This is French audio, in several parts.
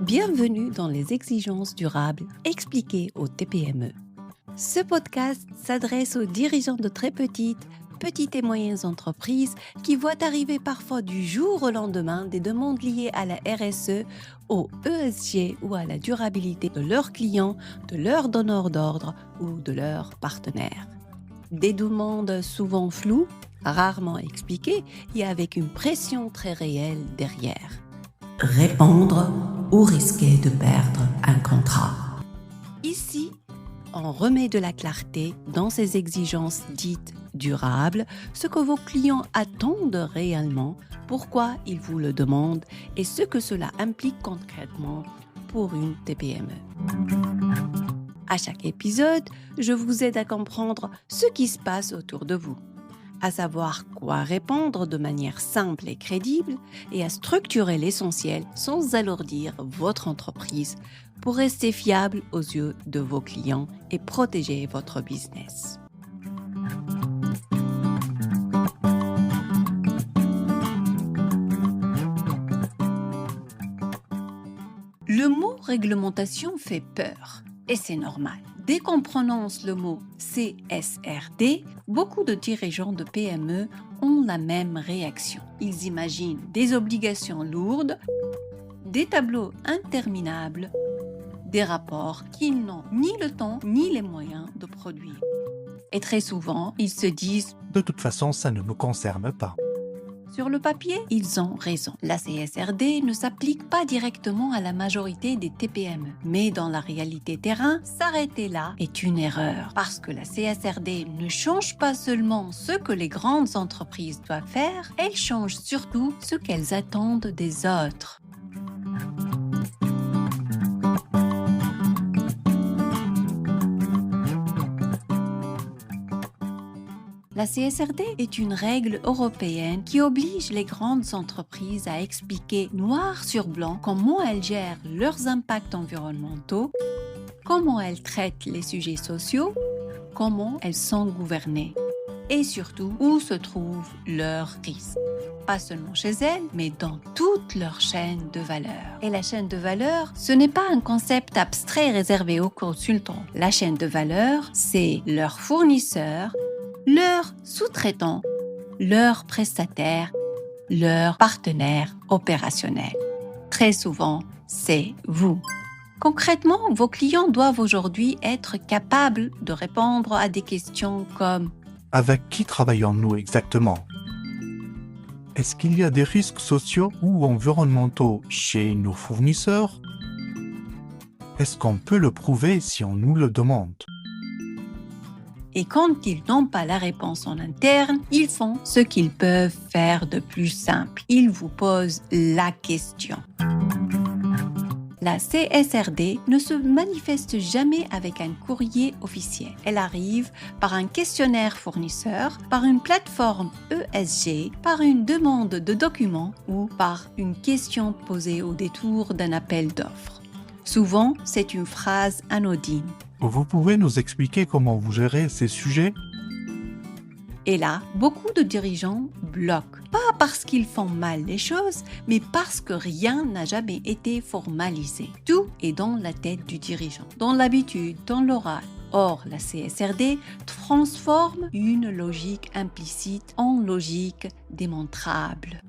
Bienvenue dans les exigences durables expliquées aux TPME. Ce podcast s'adresse aux dirigeants de très petites et moyennes entreprises qui voient arriver parfois du jour au lendemain des demandes liées à la RSE, au ESG ou à la durabilité de leurs clients, de leurs donneurs d'ordre ou de leurs partenaires. Des demandes souvent floues, rarement expliquées et avec une pression très réelle derrière. Répondre ou risquer de perdre un contrat. Ici, on remet de la clarté dans ces exigences dites durables, ce que vos clients attendent réellement, pourquoi ils vous le demandent et ce que cela implique concrètement pour une TPME. À chaque épisode, je vous aide à comprendre ce qui se passe autour de vous, à savoir quoi répondre de manière simple et crédible et à structurer l'essentiel sans alourdir votre entreprise pour rester fiable aux yeux de vos clients et protéger votre business. Le mot réglementation fait peur et c'est normal. Dès qu'on prononce le mot CSRD, beaucoup de dirigeants de PME ont la même réaction. Ils imaginent des obligations lourdes, des tableaux interminables, des rapports qu'ils n'ont ni le temps ni les moyens de produire. Et très souvent, ils se disent « De toute façon, ça ne me concerne pas ». Sur le papier, ils ont raison. La CSRD ne s'applique pas directement à la majorité des TPME. Mais dans la réalité terrain, s'arrêter là est une erreur. Parce que la CSRD ne change pas seulement ce que les grandes entreprises doivent faire, elle change surtout ce qu'elles attendent des autres. La CSRD est une règle européenne qui oblige les grandes entreprises à expliquer noir sur blanc comment elles gèrent leurs impacts environnementaux, comment elles traitent les sujets sociaux, comment elles sont gouvernées et surtout où se trouvent leurs risques. Pas seulement chez elles, mais dans toute leur chaîne de valeur. Et la chaîne de valeur, ce n'est pas un concept abstrait réservé aux consultants. La chaîne de valeur, c'est leurs fournisseurs, leurs sous-traitants, leurs prestataires, leurs partenaires opérationnels. Très souvent, c'est vous. Concrètement, vos clients doivent aujourd'hui être capables de répondre à des questions comme « Avec qui travaillons-nous exactement ? Est-ce qu'il y a des risques sociaux ou environnementaux chez nos fournisseurs ? Est-ce qu'on peut le prouver si on nous le demande ? » Et quand ils n'ont pas la réponse en interne, ils font ce qu'ils peuvent faire de plus simple. Ils vous posent la question. La CSRD ne se manifeste jamais avec un courrier officiel. Elle arrive par un questionnaire fournisseur, par une plateforme ESG, par une demande de documents ou par une question posée au détour d'un appel d'offres. Souvent, c'est une phrase anodine. Vous pouvez nous expliquer comment vous gérez ces sujets ? Et là, beaucoup de dirigeants bloquent. Pas parce qu'ils font mal les choses, mais parce que rien n'a jamais été formalisé. Tout est dans la tête du dirigeant, dans l'habitude, dans l'oral. Or, la CSRD transforme une logique implicite en logique démontrable.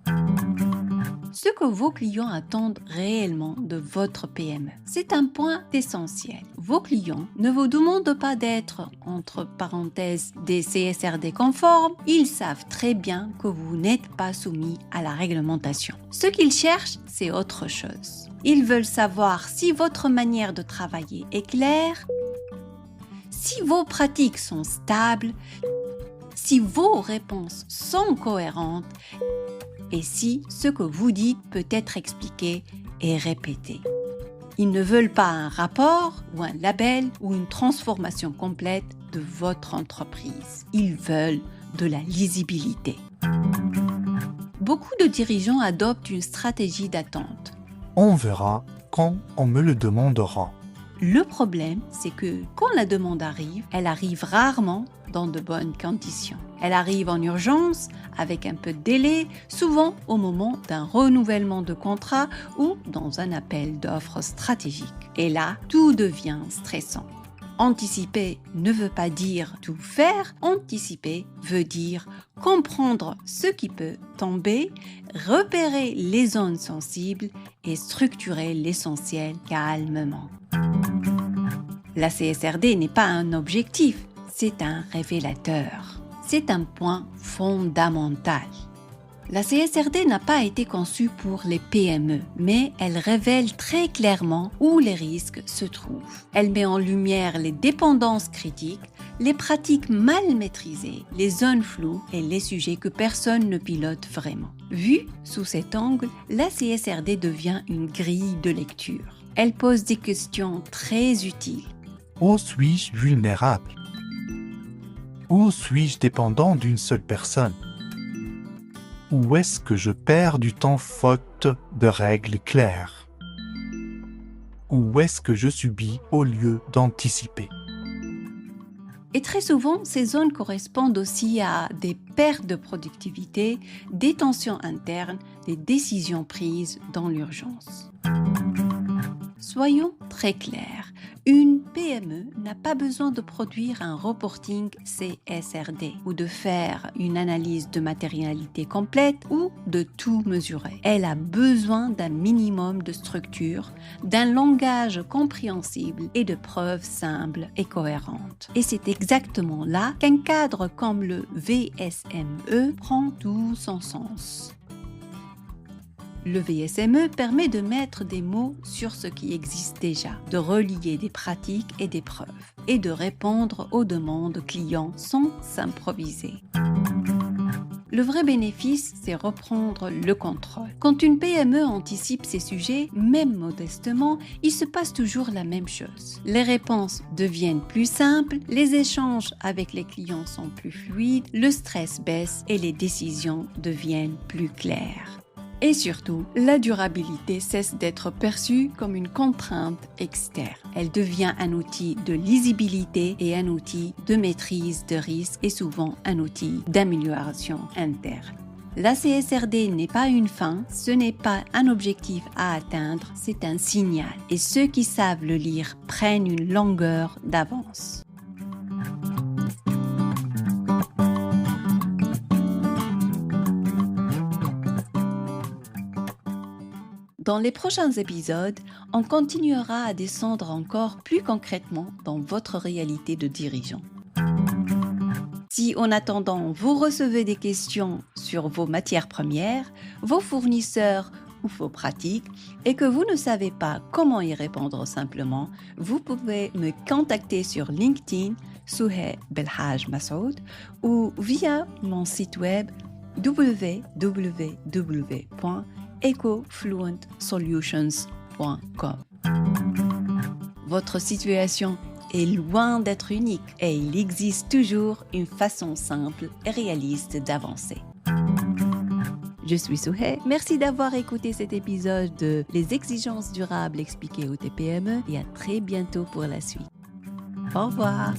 Ce que vos clients attendent réellement de votre PME, c'est un point essentiel. Vos clients ne vous demandent pas d'être, entre parenthèses, des CSRD conformes. Ils savent très bien que vous n'êtes pas soumis à la réglementation. Ce qu'ils cherchent, c'est autre chose. Ils veulent savoir si votre manière de travailler est claire, si vos pratiques sont stables, si vos réponses sont cohérentes et si ce que vous dites peut être expliqué et répété. Ils ne veulent pas un rapport ou un label ou une transformation complète de votre entreprise. Ils veulent de la lisibilité. Beaucoup de dirigeants adoptent une stratégie d'attente. On verra quand on me le demandera. Le problème, c'est que quand la demande arrive, elle arrive rarement dans de bonnes conditions. Elle arrive en urgence, avec un peu de délai, souvent au moment d'un renouvellement de contrat ou dans un appel d'offres stratégique. Et là, tout devient stressant. Anticiper ne veut pas dire tout faire, anticiper veut dire comprendre ce qui peut tomber, repérer les zones sensibles et structurer l'essentiel calmement. La CSRD n'est pas un objectif, c'est un révélateur. C'est un point fondamental. La CSRD n'a pas été conçue pour les PME, mais elle révèle très clairement où les risques se trouvent. Elle met en lumière les dépendances critiques, les pratiques mal maîtrisées, les zones floues et les sujets que personne ne pilote vraiment. Vue sous cet angle, la CSRD devient une grille de lecture. Elle pose des questions très utiles. Où suis-je vulnérable? Où suis-je dépendant d'une seule personne? Où est-ce que je perds du temps faute de règles claires? Où est-ce que je subis au lieu d'anticiper? Et très souvent, ces zones correspondent aussi à des pertes de productivité, des tensions internes, des décisions prises dans l'urgence. Soyons très clairs, une PME n'a pas besoin de produire un reporting CSRD ou de faire une analyse de matérialité complète ou de tout mesurer. Elle a besoin d'un minimum de structure, d'un langage compréhensible et de preuves simples et cohérentes. Et c'est exactement là qu'un cadre comme le VSME prend tout son sens. Le VSME permet de mettre des mots sur ce qui existe déjà, de relier des pratiques et des preuves, et de répondre aux demandes clients sans s'improviser. Le vrai bénéfice, c'est reprendre le contrôle. Quand une PME anticipe ces sujets, même modestement, il se passe toujours la même chose. Les réponses deviennent plus simples, les échanges avec les clients sont plus fluides, le stress baisse et les décisions deviennent plus claires. Et surtout, la durabilité cesse d'être perçue comme une contrainte externe. Elle devient un outil de lisibilité et un outil de maîtrise de risque et souvent un outil d'amélioration interne. La CSRD n'est pas une fin, ce n'est pas un objectif à atteindre, c'est un signal. Et ceux qui savent le lire prennent une longueur d'avance. Dans les prochains épisodes, on continuera à descendre encore plus concrètement dans votre réalité de dirigeant. Si en attendant, vous recevez des questions sur vos matières premières, vos fournisseurs ou vos pratiques et que vous ne savez pas comment y répondre simplement, vous pouvez me contacter sur LinkedIn, Souheh Belhaj Massoud, ou via mon site web www.ecofluentsolutions.com. Votre situation est loin d'être unique et il existe toujours une façon simple et réaliste d'avancer. Je suis Souheh, merci d'avoir écouté cet épisode de Les exigences durables expliquées aux TPME et à très bientôt pour la suite. Au revoir.